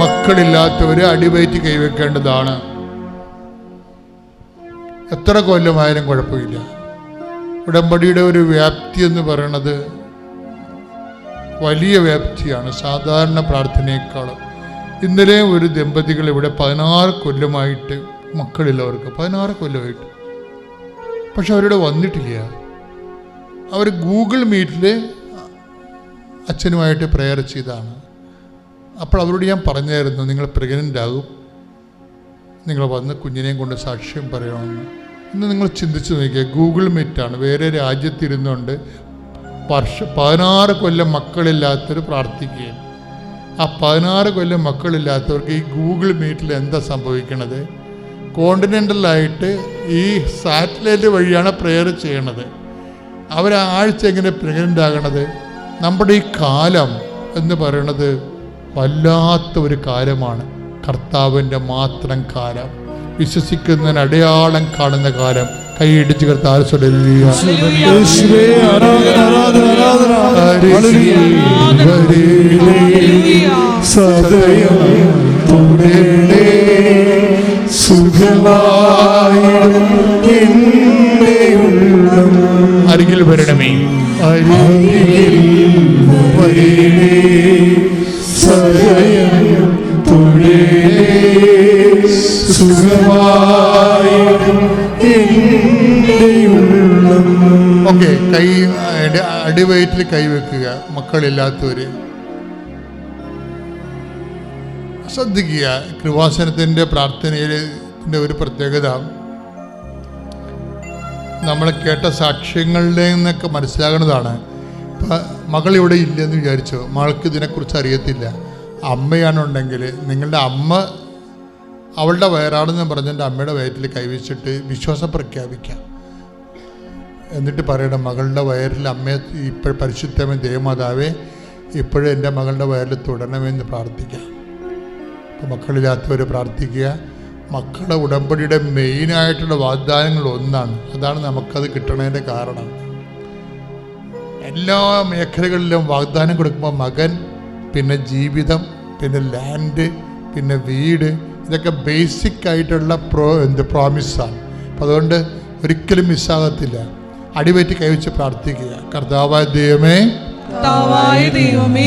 മക്കളില്ലാത്തവർ അടിവയറ്റി കൈവെക്കേണ്ടതാണ്. എത്ര കൊല്ലമായാലും കുഴപ്പമില്ല. ഉടമ്പടിയുടെ ഒരു വ്യാപ്തി എന്ന് പറയുന്നത് വലിയ വ്യാപ്തിയാണ്, സാധാരണ പ്രാർത്ഥനയേക്കാളും. ഇന്നലെ ഒരു ദമ്പതികൾ ഇവിടെ 16 കൊല്ലമായിട്ട് മക്കളില്ലവർക്ക്, 16 കൊല്ലമായിട്ട്. പക്ഷെ അവരിവിടെ വന്നിട്ടില്ല. അവർ ഗൂഗിൾ മീറ്റിൽ അച്ഛനുമായിട്ട് പ്രെയർ ചെയ്താണ്. അപ്പോൾ അവരോട് ഞാൻ പറഞ്ഞായിരുന്നു, നിങ്ങൾ പ്രഗ്നൻ്റ് ആകും, നിങ്ങൾ വന്ന് കുഞ്ഞിനെയും കൊണ്ട് സാക്ഷ്യം പറയണമെന്ന്. ഇന്ന് നിങ്ങൾ ചിന്തിച്ച് നോക്കിയാൽ ഗൂഗിൾ മീറ്റാണ്, വേറെ രാജ്യത്തിരുന്നുകൊണ്ട് 16 കൊല്ലം മക്കളില്ലാത്തവർ പ്രാർത്ഥിക്കുകയും. ആ 16 കൊല്ലം മക്കളില്ലാത്തവർക്ക് ഈ ഗൂഗിൾ മീറ്റിൽ എന്താ സംഭവിക്കണത്? കോണ്ടിനെൻ്റലായിട്ട് ഈ സാറ്റലൈറ്റ് വഴിയാണ് പ്രെയർ ചെയ്യണത്. അവരാഴ്ച എങ്ങനെ പ്രഗ്നൻ്റ് ആകണത്? നമ്മുടെ ഈ കാലം എന്ന് പറയണത് വല്ലാത്ത ഒരു കാലമാണ്, കർത്താവിൻ്റെ മാത്രം കാലം, വിശ്വസിക്കുന്നതിന് അടയാളം കാണുന്ന കാലം. കൈയിടിച്ച് കർത്താവ് അരികിൽ വരണമേ, ഓക്കെ. കൈ അടിവയറ്റിൽ കൈവെക്കുക. മക്കളില്ലാത്തവര് ശ്രദ്ധിക്കുക. കൃപാസനത്തിൻ്റെ പ്രാർത്ഥനയിലെ ഒരു പ്രത്യേകത, നമ്മൾ കേട്ട സാക്ഷ്യങ്ങളുടെ നിന്നൊക്കെ മനസ്സിലാകുന്നതാണ്. ഇപ്പം മകൾ ഇവിടെ ഇല്ലെന്ന് വിചാരിച്ചോ, മകൾക്ക് ഇതിനെക്കുറിച്ച് അറിയത്തില്ല. അമ്മയാണുണ്ടെങ്കിൽ നിങ്ങളുടെ അമ്മ അവളുടെ വയറാണെന്ന് പറഞ്ഞിട്ട് അമ്മയുടെ വയറ്റിൽ കൈവച്ചിട്ട് വിശ്വാസം പ്രഖ്യാപിക്കാം. എന്നിട്ട് പറയണം, മകളുടെ വയറിൽ അമ്മയെ പരിശുദ്ധമേ ദേവമാതാവേ ഇപ്പോഴും എൻ്റെ മകളുടെ വയറിൽ തുടരണമെന്ന് പ്രാർത്ഥിക്കാം. അപ്പോൾ മക്കളില്ലാത്തവർ പ്രാർത്ഥിക്കുക. മക്കളുടെ ഉടമ്പടിയുടെ മെയിനായിട്ടുള്ള വാഗ്ദാനങ്ങൾ ഒന്നാണ്. അതാണ് നമുക്കത് കിട്ടണതിൻ്റെ കാരണം. എല്ലാ മേഖലകളിലും വാഗ്ദാനം കൊടുക്കുമ്പോൾ മകൻ, പിന്നെ ജീവിതം, പിന്നെ ലാൻഡ്, പിന്നെ വീട്, ഇതൊക്കെ ബേസിക് ആയിട്ടുള്ള പ്രോമിസാണ്. അപ്പം അതുകൊണ്ട് ഒരിക്കലും മിസ്സാകത്തില്ല. അടിവയറ്റി കൈവച്ച് പ്രാർത്ഥിക്കുക. കർത്താവായ ദൈവമേ,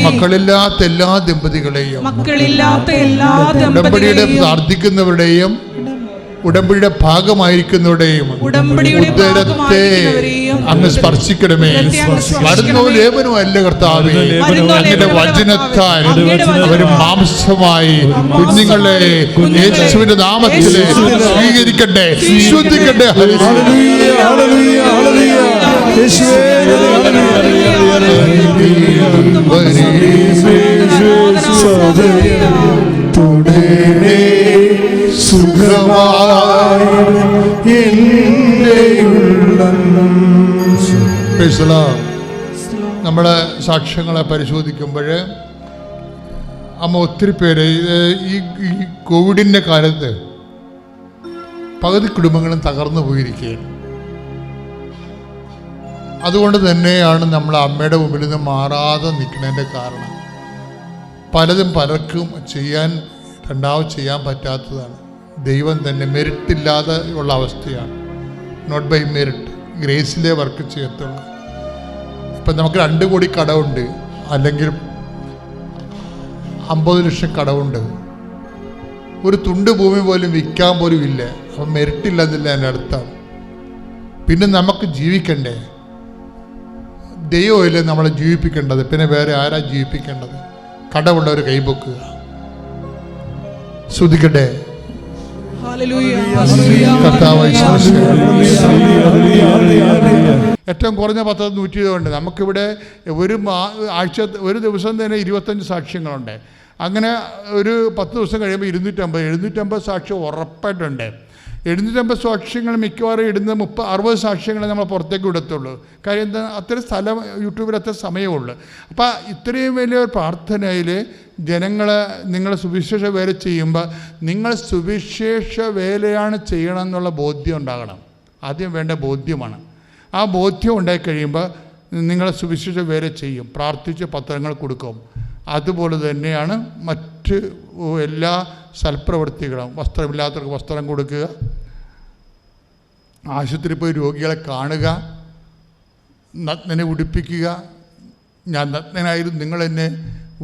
മക്കളില്ലാത്ത എല്ലാ ദമ്പതികളെയും, ഉടമ്പടിയുടെ പ്രാർത്ഥിക്കുന്നവരുടെയും ഉടമ്പടിയുടെ ഭാഗമായിരിക്കുന്നവരുടെയും ഉദരത്തെ അങ്ങ് സ്പർശിക്കണമേ. മരുന്നോ ലേപനോ അല്ല കർത്താവേ, അങ്ങയുടെ വചനത്താൽ അവർ മാംസമായി കുഞ്ഞുങ്ങളെ യേശുവിന്റെ നാമത്തിൽ സ്വീകരിക്കട്ടെ, ശ്രദ്ധിക്കട്ടെ. നമ്മുടെ സാക്ഷ്യങ്ങളെ പരിശോധിക്കുമ്പോൾ അമ്മ ഒത്തിരി പേര് ഈ കോവിഡിൻ്റെ കാലത്ത് പകുതി കുടുംബങ്ങളും തകർന്നു പോയിരിക്കുകയാണ്. അതുകൊണ്ട് തന്നെയാണ് നമ്മൾ അമ്മയുടെ മുമ്പിൽ നിന്ന് മാറാതെ നിൽക്കുന്നതിൻ്റെ കാരണം. പലർക്കും രണ്ടാമത് ചെയ്യാൻ പറ്റാത്തതാണ്. ദൈവം തന്നെ മെറിറ്റില്ലാതെ ഉള്ള അവസ്ഥയാണ്. നോട്ട് ബൈ മെറിറ്റ്, ഗ്രേസിലെ വർക്ക് ചെയ്യത്തുള്ളൂ. ഇപ്പം നമുക്ക് 2 കോടി കടമുണ്ട്, അല്ലെങ്കിൽ 50 ലക്ഷം കടമുണ്ട്, ഒരു തുണ്ട് ഭൂമി പോലും വിൽക്കാൻ പോലും ഇല്ല. അപ്പം മെറിറ്റില്ലെന്നില്ല എൻ്റെ അർത്ഥം. പിന്നെ നമുക്ക് ജീവിക്കണ്ടേ? ദൈവമല്ലേ നമ്മളെ ജീവിപ്പിക്കേണ്ടത്, പിന്നെ വേറെ ആരാ ജീവിപ്പിക്കേണ്ടത്? കടമുള്ളവർ കൈപൊക്കുക. ശ്രദ്ധിക്കട്ടെ. ഏറ്റവും കുറഞ്ഞ 10-120 ഉണ്ട്. നമുക്കിവിടെ ഒരു ദിവസം തന്നെ 25 സാക്ഷ്യങ്ങളുണ്ട്. അങ്ങനെ ഒരു 10 ദിവസം കഴിയുമ്പോൾ 250 സാക്ഷ്യം ഉറപ്പായിട്ടുണ്ട്. 750 സാക്ഷ്യങ്ങൾ മിക്കവാറും ഇടുന്ന 60 സാക്ഷ്യങ്ങളെ നമ്മൾ പുറത്തേക്ക് വിടത്തുള്ളൂ. കാര്യം എന്താ, അത്രയും സ്ഥലം യൂട്യൂബിൽ അത്ര സമയമുള്ളൂ. അപ്പോൾ ഇത്രയും വലിയ പ്രാർത്ഥനയിൽ നിങ്ങൾ സുവിശേഷ വേല ചെയ്യുമ്പോൾ നിങ്ങൾ സുവിശേഷ വേലയാണ് ചെയ്യണം എന്നുള്ള ബോധ്യം ഉണ്ടാകണം. ആദ്യം വേണ്ട ബോധ്യമാണ്. ആ ബോധ്യം ഉണ്ടായിക്കഴിയുമ്പോൾ നിങ്ങൾ സുവിശേഷ വേല ചെയ്യും. പ്രാർത്ഥിച്ച് പത്രങ്ങൾ കൊടുക്കും. അതുപോലെ തന്നെയാണ് മറ്റ് എല്ലാ സൽപ്രവൃത്തികളും. വസ്ത്രമില്ലാത്തവർക്ക് വസ്ത്രം കൊടുക്കുക, ആശുപത്രിയിൽ പോയി രോഗികളെ കാണുക, നഗ്നനെ ഉടുപ്പിക്കുക. ഞാൻ നഗ്നനായിരുന്നു, നിങ്ങളെന്നെ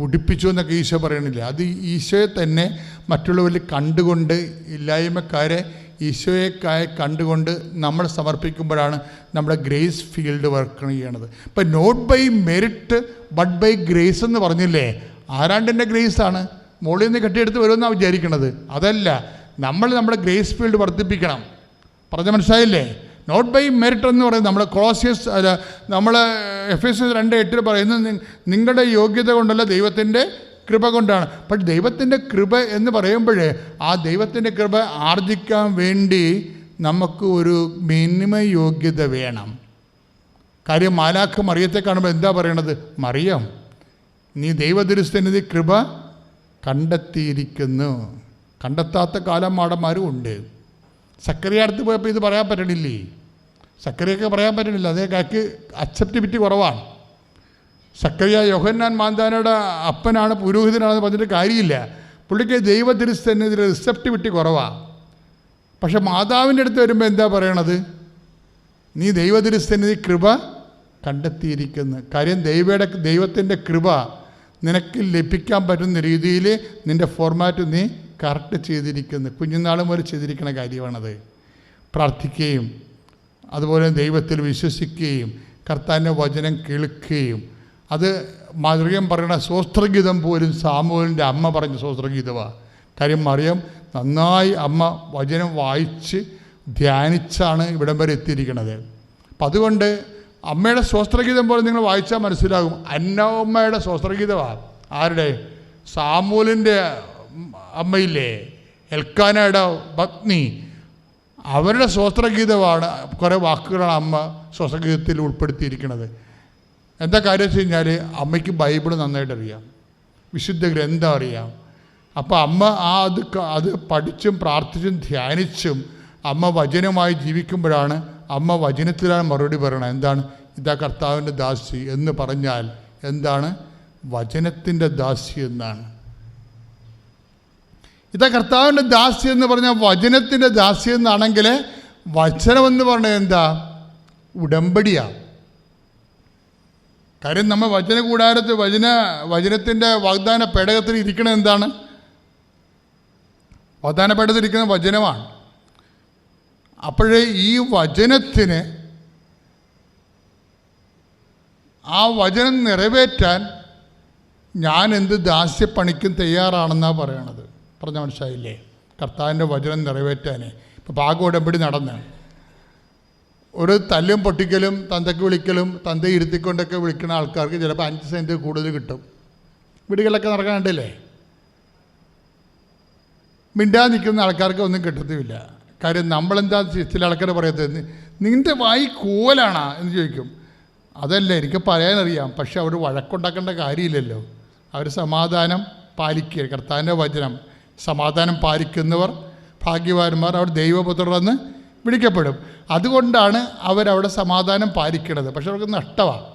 ഉടുപ്പിച്ചു എന്നൊക്കെ ഈശോ പറയണില്ല. അത് ഈശോയെ തന്നെ മറ്റുള്ളവരിൽ കണ്ടുകൊണ്ട്, ഇല്ലായ്മക്കാരെ ഈശോയെക്കായി കണ്ടുകൊണ്ട് നമ്മൾ സമർപ്പിക്കുമ്പോഴാണ് നമ്മുടെ ഗ്രേസ് ഫീൽഡ് വർക്ക് ചെയ്യണത്. ഇപ്പം not by merit but by grace എന്ന് പറഞ്ഞില്ലേ, ആരാണ്ടെൻ്റെ ഗ്രേസാണ് മുകളിൽ നിന്ന് കെട്ടിയെടുത്ത് വരുമെന്നാണ് വിചാരിക്കണത്. അതല്ല, നമ്മൾ നമ്മുടെ ഗ്രേസ് ഫീൽഡ് വർദ്ധിപ്പിക്കണം. പറഞ്ഞ മനസ്സിലായില്ലേ? നോട്ട് ബൈ മെറിറ്റ് എന്ന് പറയുന്നത് നമ്മൾ നമ്മൾ Ephesians 2:8 പറയുന്നത് നിങ്ങളുടെ യോഗ്യത കൊണ്ടല്ല, ദൈവത്തിൻ്റെ കൃപ കൊണ്ടാണ്. പക്ഷെ ദൈവത്തിൻ്റെ കൃപ എന്ന് പറയുമ്പോൾ ആ ദൈവത്തിൻ്റെ കൃപ ആർജിക്കാൻ വേണ്ടി നമുക്ക് ഒരു മിനിമം യോഗ്യത വേണം. കാര്യം മാലാഖ മറിയത്തെ കാണുമ്പോൾ എന്താ പറയണത്? മറിയം, നീ ദൈവദൃഷ്ടിനിധി കൃപ കണ്ടെത്തിയിരിക്കുന്നു. കണ്ടെത്താത്ത കാലമാടന്മാരും ഉണ്ട്. സക്കറിയ അടുത്ത് പോയപ്പോൾ ഇത് പറയാൻ പറ്റണില്ലേ? സക്കറിയൊക്കെ പറയാൻ പറ്റണില്ല, അതേ കാക്ക് അക്സെപ്റ്റിബിലിറ്റി കുറവാണ്. സക്കറിയ യോഹന്നാൻ മാന്താനയുടെ അപ്പനാണ്, പുരോഹിതനാണെന്ന് പറഞ്ഞിട്ട് കാര്യമില്ല. പുള്ളിക്ക് ദൈവദൃഷ്ടിനിധി റിസെപ്റ്റിവിറ്റി കുറവാണ്. പക്ഷെ മാതാവിൻ്റെ അടുത്ത് വരുമ്പോൾ എന്താ പറയണത്? നീ ദൈവദൃഷ്ടിനിധി കൃപ കണ്ടെത്തിയിരിക്കുന്നു. കാര്യം ദൈവത്തിൻ്റെ കൃപ നിനക്ക് ലഭിക്കാൻ പറ്റുന്ന രീതിയിൽ നിൻ്റെ ഫോർമാറ്റ് നീ കറക്റ്റ് ചെയ്തിരിക്കുന്നു. കുഞ്ഞുനാൾ മുതൽ ചെയ്തിരിക്കുന്ന കാര്യമാണത്. പ്രാർത്ഥിക്കുകയും അതുപോലെ ദൈവത്തിൽ വിശ്വസിക്കുകയും കർത്താവിൻ്റെ വചനം കേൾക്കുകയും. അത് മറിയം പറയുന്ന സ്വസ്ത്രഗീതം പോലും സാമുവേലിൻ്റെ അമ്മ പറഞ്ഞ സ്വസ്ത്രഗീതമാണ്. കാര്യം മറിയം നന്നായി അമ്മ വചനം വായിച്ച് ധ്യാനിച്ചാണ് ഇവിടം വരെ എത്തിയിരിക്കുന്നത്. അപ്പം അതുകൊണ്ട് അമ്മയുടെ സ്വസ്ത്രഗീതം പോലെ നിങ്ങൾ വായിച്ചാൽ മനസ്സിലാകും. അന്നമ്മയുടെ സ്വസ്ത്രഗീതമാണ്. ആരുടെ? സാമുവേലിൻ്റെ അമ്മയില്ലേ, എൽക്കാനയുടെ പത്നി, അവരുടെ സ്വസ്ത്രഗീതമാണ്. കുറേ വാക്കുകളാണ് അമ്മ സ്വസ്ത്രഗീതത്തിൽ ഉൾപ്പെടുത്തിയിരിക്കുന്നത്. എന്താ കാര്യം വെച്ച് കഴിഞ്ഞാൽ അമ്മയ്ക്ക് ബൈബിൾ നന്നായിട്ട് അറിയാം, വിശുദ്ധ ഗ്രന്ഥം അറിയാം. അപ്പോൾ അമ്മ അത് പഠിച്ചും പ്രാർത്ഥിച്ചും ധ്യാനിച്ചും അമ്മ വചനമായി ജീവിക്കുമ്പോഴാണ് അമ്മ വചനത്തിലാണ് മറുപടി പറയണത്. എന്താണ്? ഇതാ കർത്താവിൻ്റെ ദാസി എന്ന് പറഞ്ഞാൽ എന്താണ്? വചനത്തിൻ്റെ ദാസി എന്നാണ്. ഇതാ കർത്താവിൻ്റെ ദാസി എന്ന് പറഞ്ഞാൽ വചനത്തിൻ്റെ ദാസി എന്നാണെങ്കിൽ വചനമെന്ന് പറഞ്ഞാൽ എന്താ? ഉടമ്പടിയാണ്. കാര്യം നമ്മൾ വചന കൂടാരത്തിൽ വചനത്തിൻ്റെ വാഗ്ദാന പേടകത്തിൽ ഇരിക്കണത് എന്താണ്? വാഗ്ദാന പേടകത്തിൽ ഇരിക്കുന്ന വചനമാണ്. അപ്പോഴേ ഈ വചനത്തിന്, ആ വചനം നിറവേറ്റാൻ ഞാൻ എന്ത് ദാസ്യപ്പണിക്കും തയ്യാറാണെന്നാണ് പറയണത്. പറഞ്ഞ മനസ്സിലായില്ലേ? കർത്താവിൻ്റെ വചനം നിറവേറ്റാനേ. ഇപ്പോൾ പാക ഉടമ്പടി നടന്ന് ഒരു തല്ലും പൊട്ടിക്കലും തന്തയ്ക്ക് വിളിക്കലും തന്തയെ ഇരുത്തിക്കൊണ്ടൊക്കെ വിളിക്കുന്ന ആൾക്കാർക്ക് ചിലപ്പോൾ 5 സെൻറ്റ് കൂടുതൽ കിട്ടും. വീടുകളിലൊക്കെ നടക്കാനുണ്ടല്ലേ? മിണ്ടാതെ നിൽക്കുന്ന ആൾക്കാർക്ക് ഒന്നും കിട്ടത്തുമില്ല. കാര്യം നമ്മളെന്താ ചില ആൾക്കാർ പറയത്തത്, നിൻ്റെ വായി കൂവലാണോ എന്ന് ചോദിക്കും. അതല്ല, എനിക്ക് പറയാനറിയാം, പക്ഷെ അവർ വഴക്കുണ്ടാക്കേണ്ട കാര്യമില്ലല്ലോ. അവർ സമാധാനം പാലിക്കുക. കർത്താവിൻ്റെ വചനം സമാധാനം പാലിക്കുന്നവർ ഭാഗ്യവാന്മാർ, അവർ ദൈവപുത്രരെന്ന് വിളിക്കപ്പെടും. അതുകൊണ്ടാണ് അവരവിടെ സമാധാനം പാലിക്കണത്. പക്ഷെ അവർക്ക് നഷ്ടമാണ്.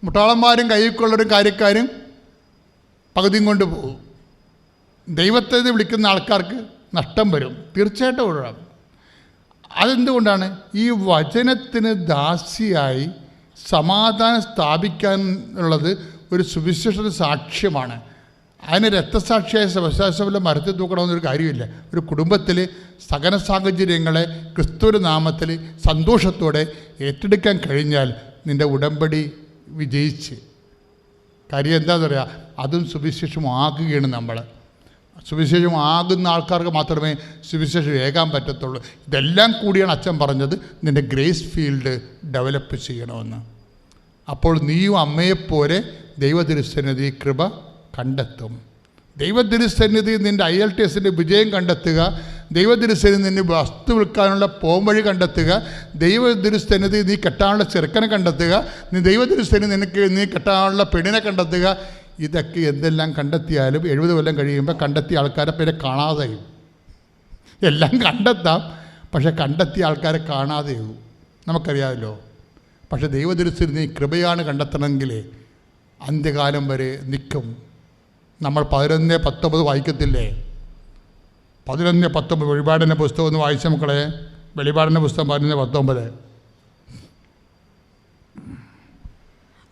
മുട്ടാളന്മാരും കൈക്കൊള്ളവരും കാര്യക്കാരും പകുതിയും കൊണ്ട് പോകും. ദൈവത്തെ വിളിക്കുന്ന ആൾക്കാർക്ക് നഷ്ടം വരും, തീർച്ചയായിട്ടും ഒഴിവാകും. അതെന്തുകൊണ്ടാണ്? ഈ വചനത്തിന് ദാസിയായി സമാധാനം സ്ഥാപിക്കാനുള്ളത് ഒരു സുവിശേഷ സാക്ഷ്യമാണ്. അതിന് രക്തസാക്ഷിയായ ശവശാസ്ത്രവല്ല മരത്തിൽ തൂക്കണമെന്നൊരു കാര്യമില്ല. ഒരു കുടുംബത്തിൽ സകല സാഹചര്യങ്ങളെ ക്രിസ്തുവിൻ്റെ നാമത്തിൽ സന്തോഷത്തോടെ ഏറ്റെടുക്കാൻ കഴിഞ്ഞാൽ നിൻ്റെ ഉടമ്പടി വിജയിച്ച്. കാര്യം എന്താണെന്ന് പറയുക, അതും സുവിശേഷമാകുകയാണ്. നമ്മൾ സുവിശേഷമാകുന്ന ആൾക്കാർക്ക് മാത്രമേ സുവിശേഷം ഏകാൻ പറ്റത്തുള്ളൂ. ഇതെല്ലാം കൂടിയാണ് അച്ഛൻ പറഞ്ഞത്, നിൻ്റെ ഗ്രേസ് ഫീൽഡ് ഡെവലപ്പ് ചെയ്യണമെന്ന്. അപ്പോൾ നീയും അമ്മയെപ്പോലെ ദൈവതിരുസന്നിധി കൃപ കണ്ടെത്തും. ദൈവതിരുസന്നിധി നിൻ്റെ IELTS വിജയം കണ്ടെത്തുക. ദൈവതിരുസന്നിധി നിന്നെ വസ്തു വിൽക്കാനുള്ള പോംവഴി കണ്ടെത്തുക. ദൈവതിരുസന്നിധി നീ കെട്ടാനുള്ള ചെറുക്കനെ കണ്ടെത്തുക. ദൈവതിരുസന്നിധി നീ കെട്ടാനുള്ള പെണ്ണിനെ കണ്ടെത്തുക. ഇതൊക്കെ എന്തെല്ലാം കണ്ടെത്തിയാലും 70 കൊല്ലം കഴിയുമ്പോൾ കണ്ടെത്തിയ ആൾക്കാരെ പേരെ കാണാതെയും. എല്ലാം കണ്ടെത്താം, പക്ഷെ കണ്ടെത്തിയ ആൾക്കാരെ കാണാതെയാവും. നമുക്കറിയാമല്ലോ. പക്ഷെ ദൈവതിരുസന്നിധി നീ കൃപയാണ് കണ്ടെത്തണമെങ്കിൽ അന്ത്യകാലം വരെ നിൽക്കും. നമ്മൾ 11:19 വായിക്കത്തില്ലേ? 11:19 വെളിപാടിൻ്റെ പുസ്തകം ഒന്ന് വായിച്ച മക്കളെ. വെളിപാടിൻ്റെ പുസ്തകം 11:19.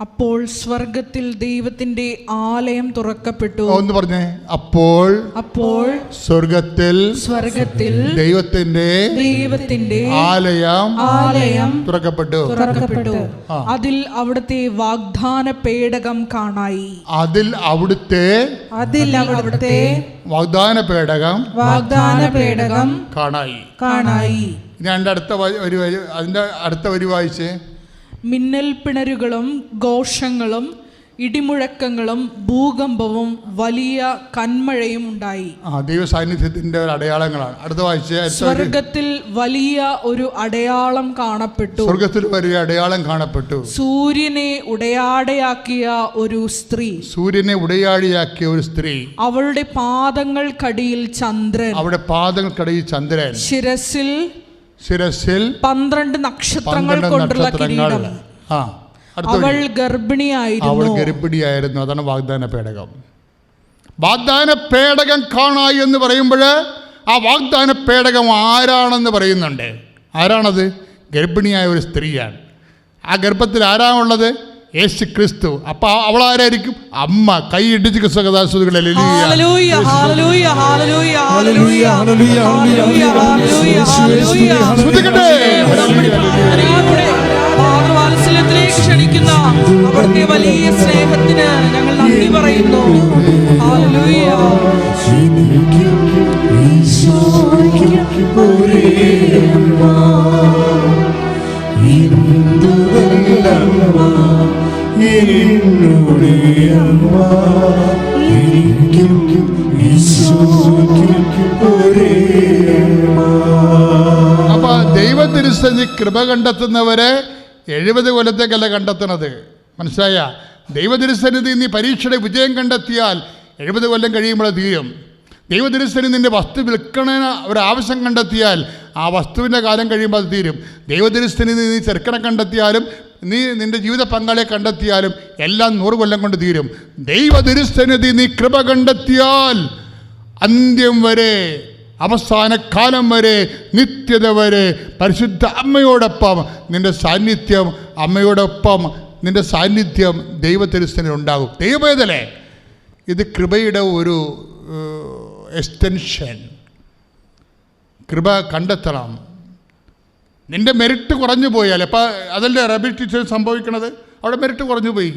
അപ്പോൾ സ്വർഗത്തിൽ ദൈവത്തിന്റെ ആലയം തുറക്കപ്പെട്ടു. ഒന്ന് പറഞ്ഞേ. അപ്പോൾ സ്വർഗത്തിൽ ദൈവത്തിന്റെ ആലയം തുറക്കപ്പെട്ടു. അതിൽ അവിടുത്തെ വാഗ്ദാന പേടകം കാണായി. അതിൽ അവിടുത്തെ വാഗ്ദാന പേടകം കാണായി. അതിന്റെ അടുത്ത വരി വായിച്ചേ. മിന്നൽ പിണരുകളും ഘോഷങ്ങളും ഇടിമുഴക്കങ്ങളും ഭൂകമ്പവും വലിയ കന്മഴയും ഉണ്ടായി. ദൈവ സാന്നിധ്യത്തിന്റെ ഒരു അടയാളങ്ങളാണ്. അടുത്ത വായിച്ച. സ്വർഗത്തിൽ വലിയ ഒരു അടയാളം കാണപ്പെട്ടു. സൂര്യനെ ഉടയാടയാക്കിയ ഒരു സ്ത്രീ. അവളുടെ പാദങ്ങൾക്കടിയിൽ ചന്ദ്രൻ. ശിരസിൽ 12 നക്ഷത്രങ്ങൾ കൊണ്ടുള്ള കിരീടം. അവൾ ഗർഭിണിയായിരുന്നു. അതാണ് വാഗ്ദാന പേടകം. വാഗ്ദാന പേടകം കാണായി എന്ന് പറയുമ്പോൾ ആ വാഗ്ദാന പേടകം ആരാണെന്ന് പറയുന്നുണ്ട്. ആരാണത്? ഗർഭിണിയായ ഒരു സ്ത്രീയാണ്. ആ ഗർഭത്തിൽ ആരാണുള്ളത്? യേശു ക്രിസ്തു. അപ്പൊ അവൾ ആരായിരിക്കും? അമ്മ. കൈ ഇടിച്ച് ക്രിസ്തുകഥാസുകളെ ക്ഷണിക്കുന്ന അവിടുത്തെ വലിയ സ്നേഹത്തിന് ഞങ്ങൾ നന്ദി പറയുന്നു. അപ്പൊ ദൈവത്തിരുസന്നിധി കൃപ കണ്ടെത്തുന്നവരെ 70 കൊല്ലത്തേക്കല്ല കണ്ടെത്തണത്. മനസ്സിലായ? ദൈവതിരുസന്നിധി നീ പരീക്ഷയുടെ വിജയം കണ്ടെത്തിയാൽ 70 കൊല്ലം കഴിയുമ്പോൾ തീരും. ദൈവതിരുസന്നിധി നിന്റെ വസ്തു വിൽക്കണേന് ഒരാവശ്യം കണ്ടെത്തിയാൽ ആ വസ്തുവിൻ്റെ കാലം കഴിയുമ്പോൾ അത് തീരും. ദൈവതിരുസന്നിധി നീ ചെറുക്കനെ കണ്ടെത്തിയാലും നീ നിന്റെ ജീവിത പങ്കാളിയെ കണ്ടെത്തിയാലും എല്ലാം 100 കൊല്ലം കൊണ്ട് തീരും. ദൈവതിരുസന്നിധി നീ കൃപ കണ്ടെത്തിയാൽ അന്ത്യം വരെ, അവസാന കാലം വരെ, നിത്യത വരെ പരിശുദ്ധ അമ്മയോടൊപ്പം നിന്റെ സാന്നിധ്യം, അമ്മയോടൊപ്പം നിന്റെ സാന്നിധ്യം ദൈവത്തിരുസന്നിധിയിൽ ഉണ്ടാകും. ദൈവവേദലേ, ഇത് കൃപയുടെ ഒരു എക്സ്റ്റൻഷൻ. കൃപ കണ്ടെത്തണം. നിന്റെ മെറിറ്റ് കുറഞ്ഞു പോയാൽ, അപ്പോൾ അതല്ലേ റബി ടീച്ചർ സംഭവിക്കണത്. അവിടെ മെറിറ്റ് കുറഞ്ഞു പോയി.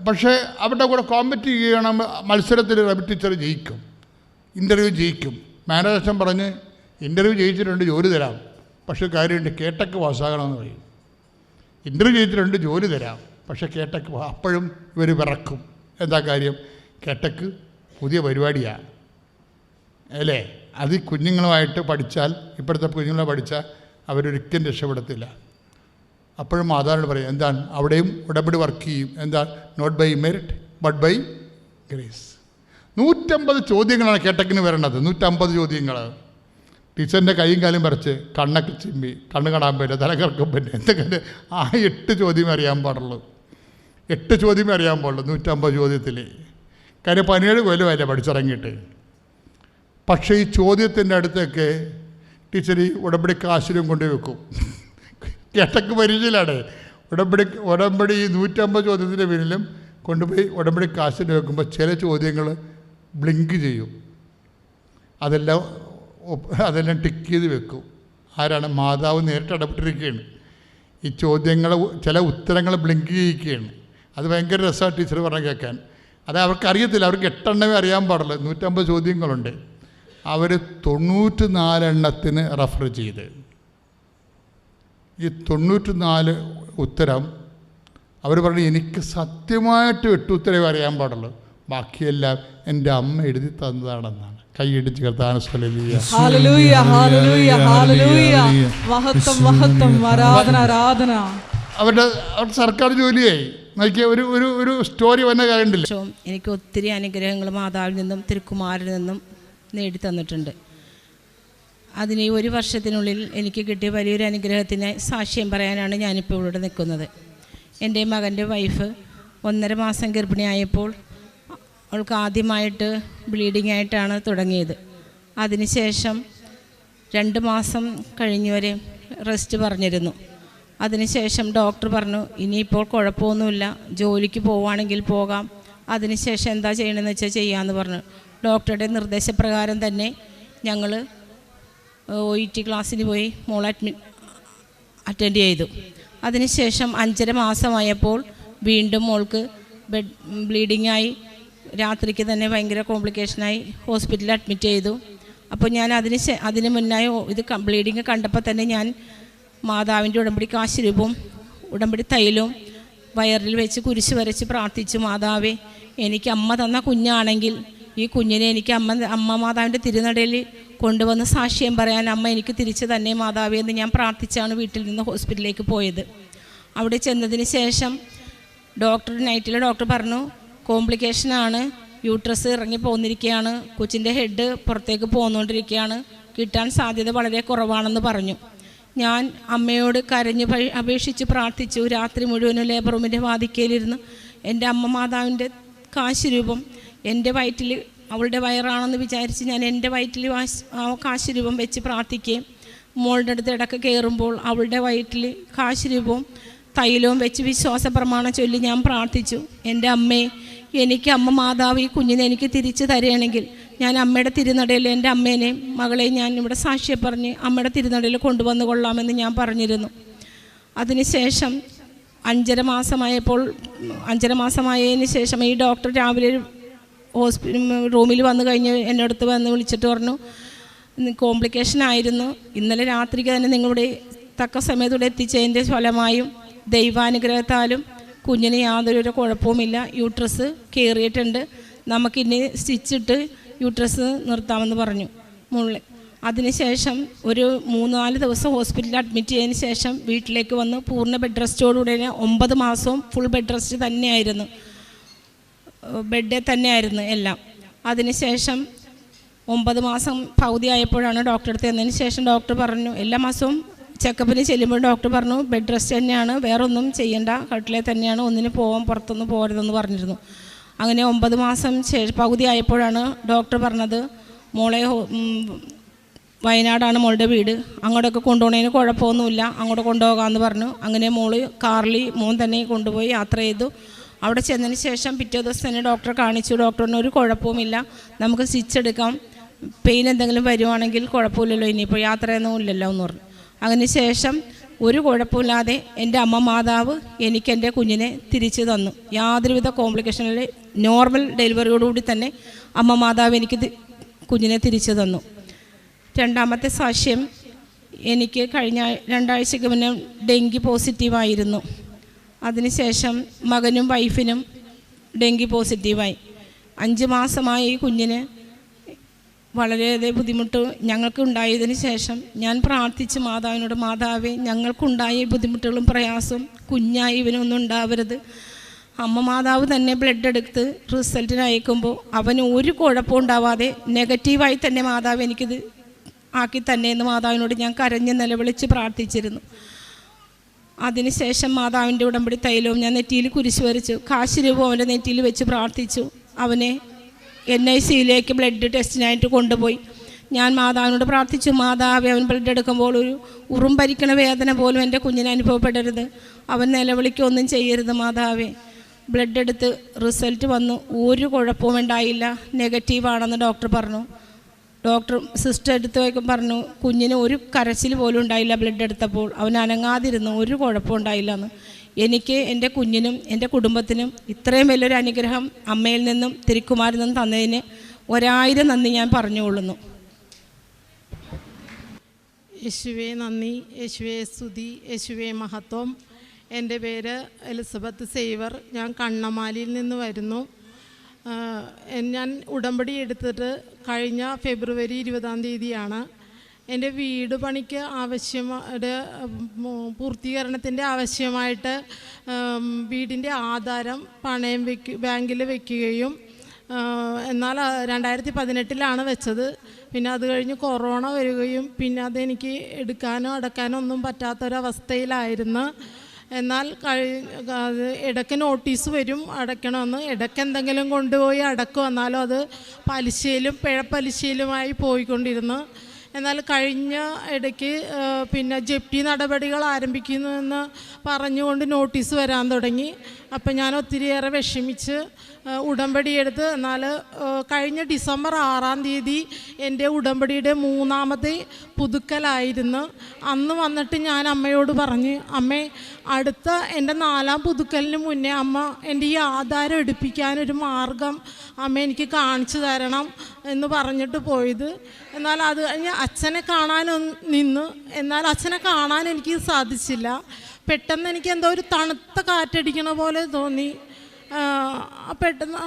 പക്ഷേ അവരുടെ കൂടെ കോമ്പറ്റ് ചെയ്യണം. മത്സരത്തിൽ റബി ടീച്ചർ ജയിക്കും, ഇൻ്റർവ്യൂ ജയിക്കും. മാനേജർ പറഞ്ഞ് ഇൻ്റർവ്യൂ ജയിച്ചിട്ടുണ്ട്, ജോലി തരാം. പക്ഷേ കാര്യമുണ്ട്, കേട്ടക്ക് പാസ്സാകണമെന്ന് പറയും. ഇൻ്റർവ്യൂ ജയിച്ചിട്ടുണ്ട്, ജോലി തരാം, പക്ഷേ കേട്ടക്ക്. അപ്പോഴും ഇവർ വിറക്കും. എന്താ കാര്യം? കേട്ടക്ക് പുതിയ പരിപാടിയാണ് അല്ലേ? അത് കുഞ്ഞുങ്ങളുമായിട്ട് പഠിച്ചാൽ, ഇപ്പോഴത്തെ കുഞ്ഞുങ്ങളെ പഠിച്ചാൽ അവരൊരിക്കലും രക്ഷപ്പെടത്തില്ല. അപ്പോഴും മാതാവിനോട് പറയും, എന്താണ് അവിടെയും ഉടമ്പടി വർക്ക് ചെയ്യും. എന്താ? Not by merit but by grace. 150 ചോദ്യങ്ങളാണ് കേട്ടക്കിന് വരേണ്ടത്. 150 ചോദ്യങ്ങൾ. ടീച്ചറിൻ്റെ കൈയും കാലും പറിച്ച് കണ്ണൊക്കെ ചിമ്മി, കണ്ണ് കാണാൻ പറ്റില്ല, തലകറക്കം പറ്റില്ല, എന്തൊക്കെ ആ 8 ചോദ്യമേ അറിയാൻ പാടുള്ളൂ. 8 ചോദ്യമേ അറിയാൻ പാടുള്ളൂ 150 ചോദ്യത്തിൽ. കാര്യം 17 കൊല്ലമല്ലേ പഠിച്ചിറങ്ങിയിട്ട്. പക്ഷേ ഈ ചോദ്യത്തിൻ്റെ അടുത്തൊക്കെ ടീച്ചർ ഈ ഉടമ്പടി കാശിലും കൊണ്ടുപോയി വെക്കും. കേട്ടക്ക് പരിചയമാണ്. ഉടമ്പടി 150 ചോദ്യത്തിൻ്റെ പിന്നിലും കൊണ്ടുപോയി ഉടമ്പടി കാശിന് വെക്കുമ്പോൾ ചില ചോദ്യങ്ങൾ ബ്ലിങ്ക് ചെയ്യും. അതെല്ലാം ടിക്ക് ചെയ്ത് വെക്കും. ആരാണ്? മാതാവ് നേരിട്ട് ഇടപെട്ടിരിക്കുകയാണ്. ഈ ചോദ്യങ്ങൾ, ചില ഉത്തരങ്ങൾ ബ്ലിങ്ക് ചെയ്യിക്കുകയാണ്. അത് ഭയങ്കര രസമാണ് ടീച്ചർ പറഞ്ഞ് കേൾക്കാൻ. അത് അവർക്കറിയത്തില്ല. അവർക്ക് 8 എണ്ണമേ അറിയാൻ പാടുള്ളൂ. 150 ചോദ്യങ്ങളുണ്ട്. അവർ 94 എണ്ണത്തിന് റെഫർ ചെയ്ത് ഈ 94 ഉത്തരം അവർ പറഞ്ഞു, എനിക്ക് സത്യമായിട്ട് 8 ഉത്തരവേ അറിയാൻ പാടുള്ളൂ, ബാക്കിയെല്ലാം എൻ്റെ അമ്മ എഴുതി തന്നതാണെന്നാണ്. കൈയിടിച്ച് കർത്താവിനെ അവരുടെ സർക്കാർ ജോലിയായി. നോക്കിയ ഒരു സ്റ്റോറി വന്ന കാര്യമില്ല. എനിക്ക് ഒത്തിരി അനുഗ്രഹങ്ങൾ മാതാവിൽ നിന്നും തിരുക്കുമാരിൽ നിന്നും നേടിത്തന്നിട്ടുണ്ട്. അതിന് ഈ 1 വർഷത്തിനുള്ളിൽ എനിക്ക് കിട്ടിയ വലിയൊരു അനുഗ്രഹത്തിന് സാക്ഷ്യം പറയാനാണ് ഞാനിപ്പോൾ ഇവിടെ നിൽക്കുന്നത്. എൻ്റെ മകൻ്റെ വൈഫ് 1.5 മാസം ഗർഭിണിയായപ്പോൾ അവൾക്ക് ആദ്യമായിട്ട് ബ്ലീഡിംഗ് ആയിട്ടാണ് തുടങ്ങിയത്. അതിനുശേഷം 2 മാസം കഴിഞ്ഞവരെ റെസ്റ്റ് പറഞ്ഞിരുന്നു. അതിനുശേഷം ഡോക്ടർ പറഞ്ഞു ഇനിയിപ്പോൾ കുഴപ്പമൊന്നുമില്ല, ജോലിക്ക് പോവുകയാണെങ്കിൽ പോകാം, അതിനുശേഷം എന്താ ചെയ്യണമെന്ന് വെച്ചാൽ ചെയ്യാമെന്ന് പറഞ്ഞു. ഡോക്ടറുടെ നിർദ്ദേശപ്രകാരം തന്നെ ഞങ്ങൾ OET ക്ലാസ്സിന് പോയി മോൾ അറ്റൻഡ് ചെയ്തു. അതിനുശേഷം 5.5 മാസമായപ്പോൾ വീണ്ടും മോൾക്ക് ബ്ലീഡിങ്ങായി, രാത്രിക്ക് തന്നെ ഭയങ്കര കോംപ്ലിക്കേഷനായി ഹോസ്പിറ്റലിൽ അഡ്മിറ്റ് ചെയ്തു. അപ്പോൾ ഞാൻ അതിന് മുന്നായി ഇത് ബ്ലീഡിങ് കണ്ടപ്പോൾ തന്നെ ഞാൻ മാതാവിൻ്റെ ഉടമ്പടി കാശുരൂപവും ഉടമ്പടി തൈലവും വയറിൽ വെച്ച് കുരിശ് വരച്ച് പ്രാർത്ഥിച്ചു. മാതാവേ, എനിക്ക് അമ്മ തന്ന കുഞ്ഞാണെങ്കിൽ ഈ കുഞ്ഞിനെ എനിക്ക് അമ്മ മാതാവിൻ്റെ തിരുനടയിൽ കൊണ്ടുവന്ന് സാക്ഷ്യം പറയാൻ അമ്മ എനിക്ക് തിരിച്ച് തന്നെ മാതാവേ എന്ന് ഞാൻ പ്രാർത്ഥിച്ചാണ് വീട്ടിൽ നിന്ന് ഹോസ്പിറ്റലിലേക്ക് പോയത്. അവിടെ ചെന്നതിന് ശേഷം നൈറ്റിലെ ഡോക്ടർ പറഞ്ഞു കോംപ്ലിക്കേഷനാണ്, യൂട്രസ് ഇറങ്ങി പോന്നിരിക്കുകയാണ്, കൊച്ചിൻ്റെ ഹെഡ് പുറത്തേക്ക് പോന്നുകൊണ്ടിരിക്കുകയാണ്, കിട്ടാൻ സാധ്യത വളരെ കുറവാണെന്ന് പറഞ്ഞു. ഞാൻ അമ്മയോട് കരഞ്ഞ് അപേക്ഷിച്ച് പ്രാർത്ഥിച്ചു. രാത്രി മുഴുവനും ലേബർ റൂമിൻ്റെ വാതിക്കയിലിരുന്ന് എൻ്റെ അമ്മ മാതാവിൻ്റെ കാശുരൂപം എൻ്റെ വയറ്റിൽ, അവളുടെ വയറാണെന്ന് വിചാരിച്ച് ഞാൻ എൻ്റെ വയറ്റിൽ കാശുരൂപം വെച്ച് പ്രാർത്ഥിക്കുകയും മോളുടെ അടുത്ത് ഇടയ്ക്ക് കയറുമ്പോൾ അവളുടെ വയറ്റിൽ കാശുരൂപവും തൈലവും വെച്ച് വിശ്വാസ പ്രമാണം ചൊല്ലി ഞാൻ പ്രാർത്ഥിച്ചു. എൻ്റെ അമ്മേ, എനിക്ക് അമ്മ മാതാവ് ഈ കുഞ്ഞിനെ എനിക്ക് തിരിച്ചു തരികയാണെങ്കിൽ ഞാൻ അമ്മയുടെ തിരുനടയിൽ എൻ്റെ അമ്മേനെയും മകളെയും ഞാൻ ഇവിടെ സാക്ഷ്യം പറഞ്ഞ് അമ്മയുടെ തിരുനടയിൽ കൊണ്ടുവന്ന് കൊള്ളാമെന്ന് ഞാൻ പറഞ്ഞിരുന്നു. അതിനുശേഷം 5.5 മാസമായതിന് ശേഷം ഈ ഡോക്ടർ രാവിലെ റൂമിൽ വന്നു കഴിഞ്ഞ് എന്നോടത്ത് വന്ന് വിളിച്ചിട്ട് പറഞ്ഞു കോംപ്ലിക്കേഷൻ ആയിരുന്നു, ഇന്നലെ രാത്രിക്ക് തന്നെ നിങ്ങളുടെ തക്ക സമയത്തൂടെ എത്തിച്ചതിൻ്റെ ഫലമായും ദൈവാനുഗ്രഹത്താലും കുഞ്ഞിന് യാതൊരു കുഴപ്പവുമില്ല, യൂട്രസ് കയറിയിട്ടുണ്ട്, നമുക്കിനി സ്റ്റിച്ചിട്ട് യൂട്രസ് നിർത്താമെന്ന് പറഞ്ഞു മുള്ളി. അതിനുശേഷം ഒരു 3-4 ദിവസം ഹോസ്പിറ്റലിൽ അഡ്മിറ്റ് ചെയ്തതിന് ശേഷം വീട്ടിലേക്ക് വന്ന് പൂർണ്ണ ബെഡ് റെസ്റ്റോടുകൂടി 9 മാസവും ഫുൾ ബെഡ് റെസ്റ്റ് തന്നെയായിരുന്നു, ബെഡിൽ തന്നെയായിരുന്നു എല്ലാം. അതിനുശേഷം 9 മാസം പകുതി ആയപ്പോഴാണ് ഡോക്ടറെ അടുത്ത് ചെന്നതിന് ശേഷം ഡോക്ടർ പറഞ്ഞു, എല്ലാ മാസവും ചെക്കപ്പിന് ചെല്ലുമ്പോൾ ഡോക്ടർ പറഞ്ഞു ബെഡ് റെസ്റ്റ് തന്നെയാണ്, വേറെ ഒന്നും ചെയ്യേണ്ട, കട്ടിലെ തന്നെയാണ്, ഒന്നിന് പോകാൻ പുറത്തൊന്നും പോകരുതെന്ന് പറഞ്ഞിരുന്നു. അങ്ങനെ 9 മാസം പകുതി ആയപ്പോഴാണ് ഡോക്ടർ പറഞ്ഞത് മോളെ വയനാടാണ് മോളുടെ വീട്, അങ്ങോട്ടൊക്കെ കൊണ്ടുപോകുന്നതിന് കുഴപ്പമൊന്നുമില്ല, അങ്ങോട്ട് കൊണ്ടുപോകാമെന്ന് പറഞ്ഞു. അങ്ങനെ മോൻ തന്നെ കൊണ്ടുപോയി യാത്ര ചെയ്തു. അവിടെ ചെന്നതിന് ശേഷം പിറ്റേ ദിവസം തന്നെ ഡോക്ടറെ കാണിച്ചു. ഡോക്ടറിന് ഒരു കുഴപ്പവുമില്ല, നമുക്ക് സ്റ്റിച്ച് എടുക്കാം, പെയിൻ എന്തെങ്കിലും വരുവാണെങ്കിൽ കുഴപ്പമില്ലല്ലോ, ഇനിയിപ്പോൾ യാത്രയൊന്നും ഇല്ലല്ലോ എന്ന് പറഞ്ഞു. അതിനുശേഷം ഒരു കുഴപ്പമില്ലാതെ എൻ്റെ അമ്മ മാതാവ് എനിക്ക് എൻ്റെ കുഞ്ഞിനെ തിരിച്ചു തന്നു. യാതൊരുവിധ കോംപ്ലിക്കേഷനിൽ നോർമൽ ഡെലിവറിയോടുകൂടി തന്നെ അമ്മ മാതാവ് എനിക്ക് കുഞ്ഞിനെ തിരിച്ചു തന്നു. രണ്ടാമത്തെ സാക്ഷ്യം, എനിക്ക് കഴിഞ്ഞ 2 ആഴ്ചയ്ക്ക് മുന്നേ ഡെങ്കി പോസിറ്റീവായിരുന്നു. അതിനുശേഷം മകനും വൈഫിനും ഡെങ്കി പോസിറ്റീവായി. 5 മാസമായി ഈ കുഞ്ഞിന് വളരെയധികം ബുദ്ധിമുട്ട് ഞങ്ങൾക്കുണ്ടായതിന് ശേഷം ഞാൻ പ്രാർത്ഥിച്ച് മാതാവിനോട്, മാതാവേ, ഞങ്ങൾക്കുണ്ടായ ബുദ്ധിമുട്ടുകളും പ്രയാസവും കുഞ്ഞായി ഇവനൊന്നും ഉണ്ടാവരുത്. അമ്മ മാതാവ് തന്നെ ബ്ലഡ് എടുത്ത് റിസൾട്ടിന് അയക്കുമ്പോൾ അവന് ഒരു കുഴപ്പവും ഉണ്ടാവാതെ നെഗറ്റീവായി തന്നെ മാതാവ് എനിക്കിത് ആക്കി തന്നെ എന്ന് മാതാവിനോട് ഞാൻ കരഞ്ഞ് നിലവിളിച്ച് പ്രാർത്ഥിച്ചിരുന്നു. അതിനുശേഷം മാതാവിൻ്റെ ഉടമ്പടി തൈലവും ഞാൻ നെറ്റിയിൽ കുരിശ് വരച്ചു, കാശുരൂപം അവൻ്റെ നെറ്റിയിൽ വെച്ച് പ്രാർത്ഥിച്ചു. അവനെ NICയിലേക്ക് ബ്ലഡ് ടെസ്റ്റിനായിട്ട് കൊണ്ടുപോയി. ഞാൻ മാതാവിനോട് പ്രാർത്ഥിച്ചു, മാതാവേ, അവൻ ബ്ലഡ് എടുക്കുമ്പോൾ ഒരു ഉറുമ്പരിക്കണ വേദന പോലും എൻ്റെ കുഞ്ഞിന് അനുഭവപ്പെടരുത്, അവൻ നിലവിളിക്കൊന്നും ചെയ്യരുത് മാതാവേ. ബ്ലഡ് എടുത്ത് റിസൾട്ട് വന്നു, ഒരു കുഴപ്പവും ഉണ്ടായില്ല, നെഗറ്റീവാണെന്ന് ഡോക്ടർ പറഞ്ഞു. സിസ്റ്റർ എടുത്ത് പറഞ്ഞു കുഞ്ഞിന് ഒരു കരച്ചിൽ പോലും ഉണ്ടായില്ല, ബ്ലഡ് എടുത്തപ്പോൾ അവൻ അനങ്ങാതിരുന്നു, ഒരു കുഴപ്പം ഉണ്ടായില്ലെന്ന്. എനിക്ക് എൻ്റെ കുഞ്ഞിനും എൻ്റെ കുടുംബത്തിനും ഇത്രയും വലിയൊരു അനുഗ്രഹം അമ്മയിൽ നിന്നും തിരുക്കുമാരിൽ നിന്നും തന്നതിന് 1000 നന്ദി ഞാൻ പറഞ്ഞുകൊള്ളുന്നു. യേശുവേ നന്ദി, യേശുവേ സ്തുതി, യേശുവേ മഹത്വം. എൻ്റെ പേര് എലിസബത്ത് സേവർ, ഞാൻ കണ്ണമാലിയിൽ നിന്ന് വരുന്നു. ഞാൻ ഉടമ്പടി എടുത്തിട്ട് കഴിഞ്ഞ ഫെബ്രുവരി 20-ാം തീയതിയാണ്. എൻ്റെ വീട് പണിക്ക് പൂർത്തീകരണത്തിൻ്റെ ആവശ്യമായിട്ട് വീടിൻ്റെ ആധാരം പണയം ബാങ്കിൽ വയ്ക്കുകയും, എന്നാൽ 2018 വെച്ചത്. പിന്നെ അത് കഴിഞ്ഞ് കൊറോണ വരികയും പിന്നെ അതെനിക്ക് എടുക്കാനോ അടക്കാനോ ഒന്നും പറ്റാത്തൊരവസ്ഥയിലായിരുന്നു. എന്നാൽ അത് ഇടയ്ക്ക് നോട്ടീസ് വരും അടയ്ക്കണമെന്ന്. ഇടയ്ക്ക് എന്തെങ്കിലും കൊണ്ടുപോയി അടക്കും, എന്നാലും അത് പലിശയിലും പിഴപ്പലിശയിലുമായി പോയിക്കൊണ്ടിരുന്നു. എന്നാൽ കഴിഞ്ഞ ഇടയ്ക്ക് പിന്നെ ജപ്തി നടപടികൾ ആരംഭിക്കുന്നുവെന്ന് പറഞ്ഞുകൊണ്ട് നോട്ടീസ് വരാൻ തുടങ്ങി. അപ്പം ഞാൻ ഒത്തിരിയേറെ വിഷമിച്ച് ഉടമ്പടി എടുത്ത്. എന്നാൽ കഴിഞ്ഞ ഡിസംബർ 6-ാം തീയതി എൻ്റെ ഉടമ്പടിയുടെ 3ാമത്തെ പുതുക്കലായിരുന്നു. അന്ന് വന്നിട്ട് ഞാൻ അമ്മയോട് പറഞ്ഞ്, അമ്മേ അടുത്ത എൻ്റെ 4ാം പുതുക്കലിന് മുന്നേ അമ്മ എൻ്റെ ഈ ആധാരം എടുപ്പിക്കാനൊരു മാർഗം അമ്മ എനിക്ക് കാണിച്ചു തരണം എന്ന് പറഞ്ഞിട്ട് പോയത്. എന്നാൽ അത് കഴിഞ്ഞ് അച്ഛനെ കാണാൻ നിന്ന്. എന്നാൽ അച്ഛനെ കാണാൻ എനിക്ക് സാധിച്ചില്ല. പെട്ടെന്ന് എനിക്ക് എന്തോ ഒരു തണുത്ത കാറ്റടിക്കണ പോലെ തോന്നി. പെട്ടെന്ന്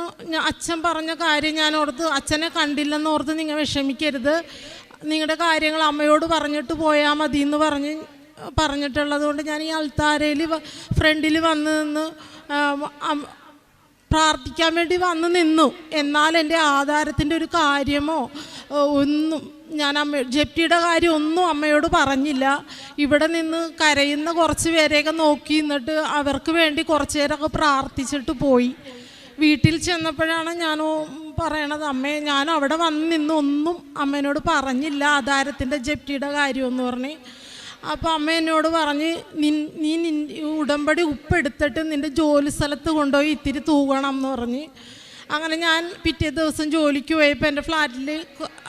അച്ഛൻ പറഞ്ഞ കാര്യം ഞാൻ ഓർത്ത്, അച്ഛനെ കണ്ടില്ലെന്ന് ഓർത്ത് നിങ്ങൾ വിഷമിക്കരുത്, നിങ്ങളുടെ കാര്യങ്ങൾ അമ്മയോട് പറഞ്ഞിട്ട് പോയാൽ മതി എന്ന് പറഞ്ഞിട്ടുള്ളത് കൊണ്ട് ഞാൻ ഈ അൾത്താരയിൽ ഫ്രണ്ടിൽ വന്ന് നിന്ന് പ്രാർത്ഥിക്കാൻ വേണ്ടി വന്ന് നിന്നു. എന്നാൽ എൻ്റെ ആധാരത്തിൻ്റെ ഒരു കാര്യമോ ഒന്നും ഞാൻ ജപ്തിയുടെ കാര്യം ഒന്നും അമ്മയോട് പറഞ്ഞില്ല. ഇവിടെ നിന്ന് കരയുന്ന കുറച്ച് പേരെയൊക്കെ നോക്കി നിന്നിട്ട് അവർക്ക് വേണ്ടി കുറച്ച് നേരമൊക്കെ പ്രാർത്ഥിച്ചിട്ട് പോയി. വീട്ടിൽ ചെന്നപ്പോഴാണ് ഞാൻ പറയണത്, അമ്മേ ഞാൻ അവിടെ വന്ന് നിന്ന് ഒന്നും അമ്മേനോട് പറഞ്ഞില്ല ആധാരത്തിൻ്റെ ജപ്തിയുടെ കാര്യമെന്ന് പറഞ്ഞ്. അപ്പോൾ അമ്മ എന്നോട് പറഞ്ഞ്, നീ ഉടമ്പടി ഉപ്പെടുത്തിട്ട് നിൻ്റെ ജോലി സ്ഥലത്ത് കൊണ്ടുപോയി ഇത്തിരി തൂകണം എന്ന് പറഞ്ഞ്. അങ്ങനെ ഞാൻ പിറ്റേ ദിവസം ജോലിക്ക് പോയപ്പോൾ എൻ്റെ ഫ്ലാറ്റിൽ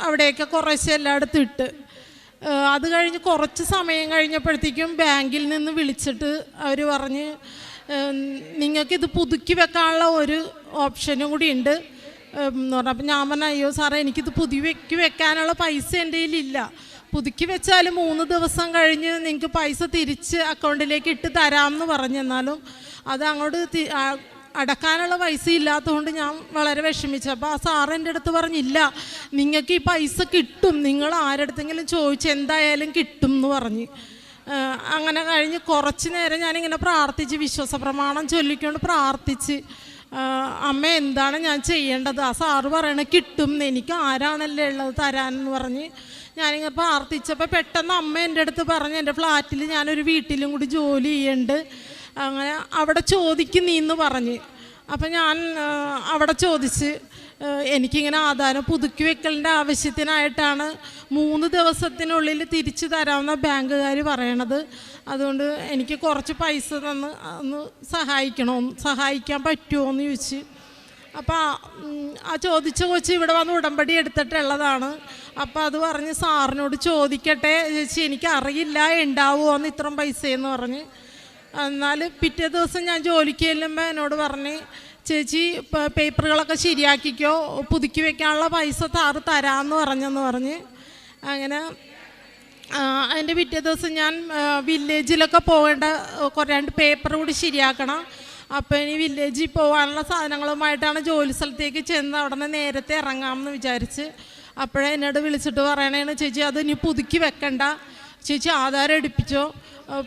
അവിടെയൊക്കെ കുറേശ്ശെ എല്ലായിടത്തും ഇട്ട്. അത് കഴിഞ്ഞ് കുറച്ച് സമയം കഴിഞ്ഞപ്പോഴത്തേക്കും ബാങ്കിൽ നിന്ന് വിളിച്ചിട്ട് അവർ പറഞ്ഞ്, നിങ്ങൾക്കിത് പുതുക്കി വെക്കാനുള്ള ഒരു ഓപ്ഷനും കൂടി ഉണ്ട് എന്ന് പറഞ്ഞു. അപ്പം ഞാൻ പറഞ്ഞു, അയ്യോ സാറേ എനിക്കിത് പുതുക്കി വെക്കാനുള്ള പൈസ എൻ്റെ കയ്യിലില്ല. പുതുക്കി വെച്ചാൽ 3 ദിവസം കഴിഞ്ഞ് നിങ്ങൾക്ക് പൈസ തിരിച്ച് അക്കൗണ്ടിലേക്ക് ഇട്ട് തരാമെന്ന് പറഞ്ഞു. എന്നാലും അത് അങ്ങോട്ട് അടക്കാനുള്ള പൈസ ഇല്ലാത്തതുകൊണ്ട് ഞാൻ വളരെ വിഷമിച്ചു. അപ്പോൾ ആ സാറ് എൻ്റെ അടുത്ത് പറഞ്ഞില്ല, നിങ്ങൾക്ക് ഈ പൈസ കിട്ടും, നിങ്ങൾ ആരടുത്തെങ്കിലും ചോദിച്ച് എന്തായാലും കിട്ടും എന്ന് പറഞ്ഞ്. അങ്ങനെ കഴിഞ്ഞ് കുറച്ച് നേരം ഞാനിങ്ങനെ പ്രാർത്ഥിച്ച്, വിശ്വാസപ്രമാണം ചൊല്ലിക്കൊണ്ട് പ്രാർത്ഥിച്ച്, അമ്മ എന്താണ് ഞാൻ ചെയ്യേണ്ടത്? ആ സാറ് പറയണ കിട്ടും, എനിക്ക് ആരാണല്ലേ ഉള്ളത് തരാനെന്ന് പറഞ്ഞ് ഞാനിങ്ങനെ പ്രാർത്ഥിച്ചപ്പോൾ പെട്ടെന്ന് അമ്മ എൻ്റെ അടുത്ത് പറഞ്ഞ്, എൻ്റെ ഫ്ലാറ്റിൽ ഞാനൊരു വീട്ടിലും കൂടി ജോലി ചെയ്യുന്നുണ്ട്, അങ്ങനെ അവിടെ ചോദിക്കും നീ എന്ന് പറഞ്ഞ്. അപ്പം ഞാൻ അവിടെ ചോദിച്ച്, എനിക്കിങ്ങനെ ആധാരം പുതുക്കി വെക്കലിൻ്റെ ആവശ്യത്തിനായിട്ടാണ് 3 ദിവസത്തിനുള്ളിൽ തിരിച്ചു തരാമെന്ന ബാങ്കുകാർ പറയണത്. അതുകൊണ്ട് എനിക്ക് കുറച്ച് പൈസ തന്ന് ഒന്ന് സഹായിക്കാൻ പറ്റുമോ എന്ന് ചോദിച്ച്. അപ്പോൾ ആ ചോദിച്ച കൊച്ച് ഇവിടെ വന്ന് ഉടമ്പടി എടുത്തിട്ടുള്ളതാണ്. അപ്പോൾ അത് പറഞ്ഞ് സാറിനോട് ചോദിക്കട്ടെ ചേച്ചി, എനിക്കറിയില്ല ഉണ്ടാവുമോ എന്ന് ഇത്രയും പൈസയെന്ന് പറഞ്ഞ്. എന്നാൽ പിറ്റേ ദിവസം ഞാൻ ജോലിക്ക് ചെല്ലുമ്പോൾ എന്നോട് പറഞ്ഞ്, ചേച്ചി പേപ്പറുകളൊക്കെ ശരിയാക്കിക്കോ, പുതുക്കി വെക്കാനുള്ള പൈസ സാറ് തരാമെന്ന് പറഞ്ഞ്. അങ്ങനെ അതിൻ്റെ പിറ്റേ ദിവസം ഞാൻ വില്ലേജിലൊക്കെ പോകേണ്ട 2 പേപ്പർ കൂടി ശരിയാക്കണം. അപ്പോൾ ഇനി വില്ലേജിൽ പോകാനുള്ള സാധനങ്ങളുമായിട്ടാണ് ജോലി സ്ഥലത്തേക്ക് ചെന്ന് അവിടെ നിന്ന് നേരത്തെ ഇറങ്ങാമെന്ന് വിചാരിച്ച്. അപ്പോഴേ എന്നോട് വിളിച്ചിട്ട് പറയണേന്ന്, ചേച്ചി അത് ഇനി പുതുക്കി വെക്കണ്ട, ചേച്ചി ആധാരം എടുപ്പിച്ചോ,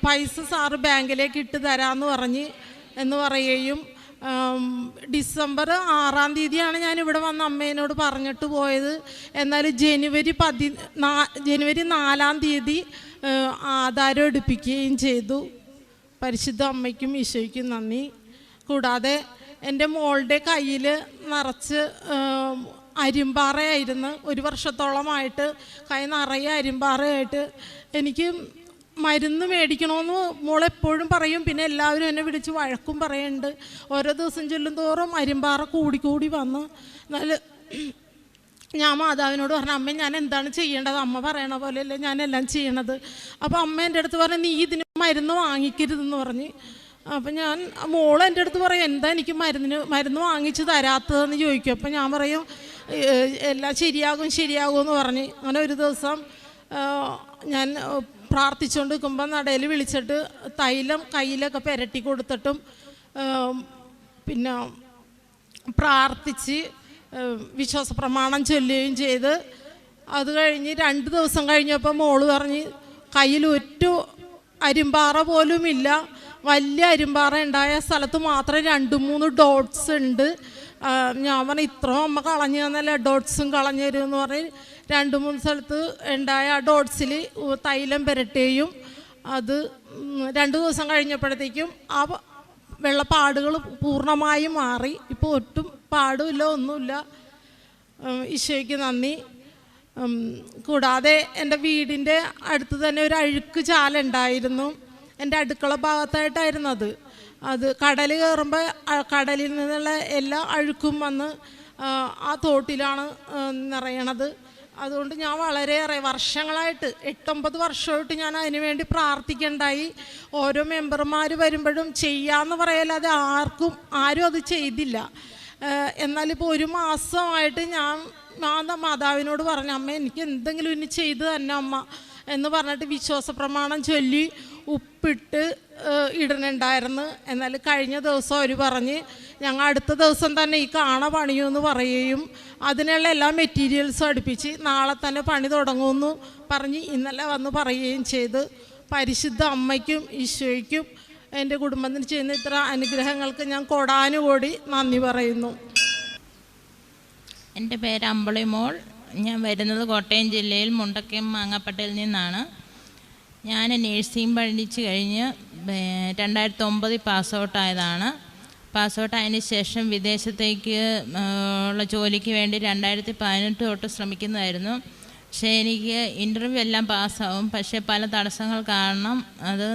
പൈസ സാറ് ബാങ്കിലേക്ക് ഇട്ട് തരാമെന്ന് എന്ന് പറയുകയും ഡിസംബർ 6-ാം തീയതിയാണ് ഞാനിവിടെ വന്ന് അമ്മേനോട് പറഞ്ഞിട്ട് പോയത്. എന്നാൽ ജനുവരി 4-ാം തീയതി ആധാരം എടുപ്പിക്കുകയും ചെയ്തു. പരിശുദ്ധ അമ്മയ്ക്കും ഈശോയ്ക്കും നന്ദി. കൂടാതെ എൻ്റെ മോളുടെ കയ്യിൽ നിറച്ച് അരിമ്പാറയായിരുന്നു. 1 വർഷത്തോളമായിട്ട് കൈ നിറയെ അരിമ്പാറയായിട്ട്. എനിക്ക് മരുന്ന് മേടിക്കണമെന്ന് മോളെപ്പോഴും പറയും, പിന്നെ എല്ലാവരും എന്നെ വിളിച്ച് വഴക്കും പറയുന്നുണ്ട്. ഓരോ ദിവസം ചെല്ലും തോറും അരിമ്പാറ കൂടി വന്ന്. എന്നാൽ ഞാൻ മാതാവിനോട് പറഞ്ഞു, അമ്മ ഞാൻ എന്താണ് ചെയ്യേണ്ടത്? അമ്മ പറയണ പോലെയല്ലേ ഞാനെല്ലാം ചെയ്യണത്. അപ്പോൾ അമ്മ എൻ്റെ അടുത്ത് പറഞ്ഞു, നീ ഇതിന് മരുന്ന് വാങ്ങിക്കരുതെന്ന് പറഞ്ഞ്. അപ്പം ഞാൻ എൻ്റെ അടുത്ത് പറയും, എന്താ എനിക്ക് മരുന്ന് വാങ്ങിച്ച് തരാത്തതെന്ന് ചോദിക്കും. അപ്പം ഞാൻ പറയും, എല്ലാം ശരിയാകുമെന്ന് പറഞ്ഞ്. അങ്ങനെ ഒരു ദിവസം ഞാൻ പ്രാർത്ഥിച്ചുകൊണ്ട് നിൽക്കുമ്പോൾ നടയിൽ വിളിച്ചിട്ട് തൈലം കയ്യിലൊക്കെ പുരട്ടി കൊടുത്തിട്ടും പിന്നെ പ്രാർത്ഥിച്ച് വിശ്വാസപ്രമാണം ചൊല്ലുകയും ചെയ്ത്. അത് കഴിഞ്ഞ് 2 ദിവസം കഴിഞ്ഞപ്പോൾ മോള് പറഞ്ഞ്, കയ്യിൽ ഒറ്റ അരിമ്പാറ പോലും ഇല്ല, വലിയ അരിമ്പാറ ഉണ്ടായ സ്ഥലത്ത് മാത്രം 2-3 ഡോട്ട്സ് ഉണ്ട്. ഞാൻ പറഞ്ഞു, ഇത്രയും അമ്മ കളഞ്ഞു തന്നല്ലേ, ഡോട്ട്സും കളഞ്ഞു തരുമെന്ന് പറഞ്ഞ് 2-3 സ്ഥലത്ത് ഉണ്ടായ ആ ഡോട്ട്സിൽ തൈലം പുരട്ടുകയും അത് 2 ദിവസം കഴിഞ്ഞപ്പോഴത്തേക്കും ആ വെള്ളപ്പാടുകൾ പൂർണ്ണമായും മാറി. ഇപ്പോൾ ഒട്ടും പാടുമില്ല, ഒന്നുമില്ല. ഈശോയ്ക്ക് നന്ദി. കൂടാതെ എൻ്റെ വീടിൻ്റെ അടുത്ത് തന്നെ ഒരു അഴുക്ക് ചാലുണ്ടായിരുന്നു. എൻ്റെ അടുക്കള ഭാഗത്തായിട്ടായിരുന്നു അത് കടൽ കയറുമ്പോൾ കടലിൽ നിന്നുള്ള എല്ലാ അഴുക്കും വന്ന് ആ തോട്ടിലാണ് നിറയണത്. അതുകൊണ്ട് ഞാൻ വളരെയേറെ വർഷങ്ങളായിട്ട് 8-9 വർഷമായിട്ട് ഞാൻ അതിന് വേണ്ടി പ്രാർത്ഥിക്കണ്ടായി. ഓരോ മെമ്പർമാർ വരുമ്പോഴും ചെയ്യാമെന്ന് പറയല്ലാതെ ആരും അത് ചെയ്തില്ല. എന്നാലിപ്പോൾ 1 മാസമായിട്ട് ഞാൻ മാതാവിനോട് പറഞ്ഞു, അമ്മ എനിക്ക് എന്തെങ്കിലും ഇനി ചെയ്തു തന്നെ അമ്മ എന്ന് പറഞ്ഞിട്ട് വിശ്വാസ പ്രമാണം ചൊല്ലി ഉപ്പിട്ട് ഇടണുണ്ടായിരുന്നു. എന്നാൽ കഴിഞ്ഞ ദിവസം അവർ പറഞ്ഞ് ഞങ്ങൾ അടുത്ത ദിവസം തന്നെ ഈ കാണ പണിയുമെന്ന് പറയുകയും അതിനുള്ള എല്ലാ മെറ്റീരിയൽസും അടുപ്പിച്ച് നാളെ തന്നെ പണി തുടങ്ങുമെന്ന് പറഞ്ഞ് ഇന്നലെ വന്ന് പറയുകയും ചെയ്ത്. പരിശുദ്ധ അമ്മയ്ക്കും ഈശോയ്ക്കും എൻ്റെ കുടുംബത്തിന് ചെയ്യുന്ന ഇത്ര അനുഗ്രഹങ്ങൾക്ക് ഞാൻ കോടാനുകോടി നന്ദി പറയുന്നു. എൻ്റെ പേര് അമ്പളി മോൾ. ഞാൻ വരുന്നത് കോട്ടയം ജില്ലയിൽ മുണ്ടക്കയം മാങ്ങാപ്പട്ടയിൽ നിന്നാണ്. ഞാൻ നേഴ്സിംഗ് പഠിച്ച് കഴിഞ്ഞ് 2009 പാസ് ഔട്ടായതാണ്. പാസ് ഔട്ടായതിന് ശേഷം വിദേശത്തേക്ക് ഉള്ള ജോലിക്ക് വേണ്ടി 2018 തൊട്ട് ശ്രമിക്കുന്നതായിരുന്നു. പക്ഷേ എനിക്ക് ഇൻ്റർവ്യൂ എല്ലാം പാസ്സാവും, പക്ഷേ പല തടസ്സങ്ങൾ കാരണം അത്